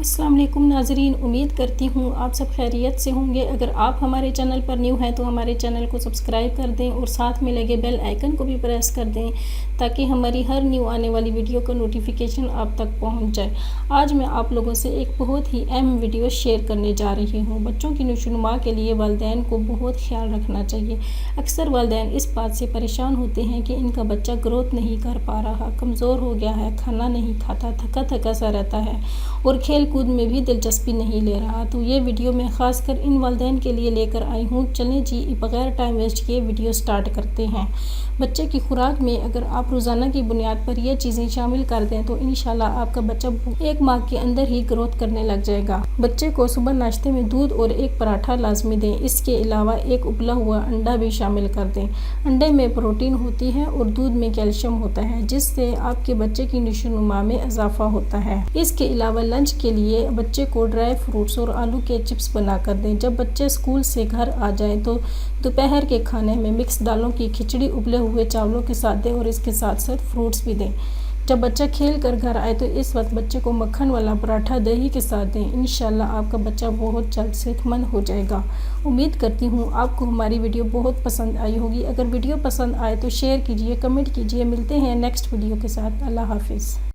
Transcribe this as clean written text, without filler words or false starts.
السلام علیکم ناظرین، امید کرتی ہوں آپ سب خیریت سے ہوں گے۔ اگر آپ ہمارے چینل پر نیو ہیں تو ہمارے چینل کو سبسکرائب کر دیں اور ساتھ میں لگے بیل آئیکن کو بھی پریس کر دیں تاکہ ہماری ہر نیو آنے والی ویڈیو کا نوٹیفیکیشن آپ تک پہنچ جائے۔ آج میں آپ لوگوں سے ایک بہت ہی اہم ویڈیو شیئر کرنے جا رہی ہوں۔ بچوں کی نشوونما کے لیے والدین کو بہت خیال رکھنا چاہیے۔ اکثر والدین اس بات سے پریشان ہوتے ہیں کہ ان کا بچہ گروتھ نہیں کر پا رہا، کمزور ہو گیا ہے، کھانا نہیں کھاتا، تھکا تھکا سا رہتا ہے اور کھیل کود میں بھی دلچسپی نہیں لے رہا۔ تو یہ ویڈیو میں خاص کر ان والدین کے لیے لے کر آئی ہوں۔ چلیں جی بغیر ٹائم ویسٹ کیے ویڈیو سٹارٹ کرتے ہیں۔ بچے کی خوراک میں اگر آپ روزانہ کی بنیاد پر یہ چیزیں شامل کر دیں تو انشاءاللہ آپ کا بچہ ایک ماہ کے اندر ہی گروتھ کرنے لگ جائے گا۔ بچے کو صبح ناشتے میں دودھ اور ایک پراٹھا لازمی دیں۔ اس کے علاوہ ایک ابلا ہوا انڈا بھی شامل کر دیں۔ انڈے میں پروٹین ہوتی ہے اور دودھ میں کیلشیم ہوتا ہے جس سے آپ کے بچے کی نشوونما میں اضافہ ہوتا ہے۔ اس کے علاوہ لنچ کے لیے بچے کو ڈرائی فروٹس اور آلو کے چپس بنا کر دیں۔ جب بچے اسکول سے گھر آ جائیں تو دوپہر کے کھانے میں مکس دالوں کی کھچڑی ابلے ہوئے چاولوں کے ساتھ دیں اور اس کے ساتھ ساتھ فروٹس بھی دیں۔ جب بچہ کھیل کر گھر آئے تو اس وقت بچے کو مکھن والا پراٹھا دہی کے ساتھ دیں۔ انشاءاللہ آپ کا بچہ بہت جلد صحت مند ہو جائے گا۔ امید کرتی ہوں آپ کو ہماری ویڈیو بہت پسند آئی ہوگی۔ اگر ویڈیو پسند آئے تو شیئر کیجیے، کمنٹ کیجیے۔ ملتے ہیں نیکسٹ ویڈیو کے ساتھ۔ اللہ حافظ۔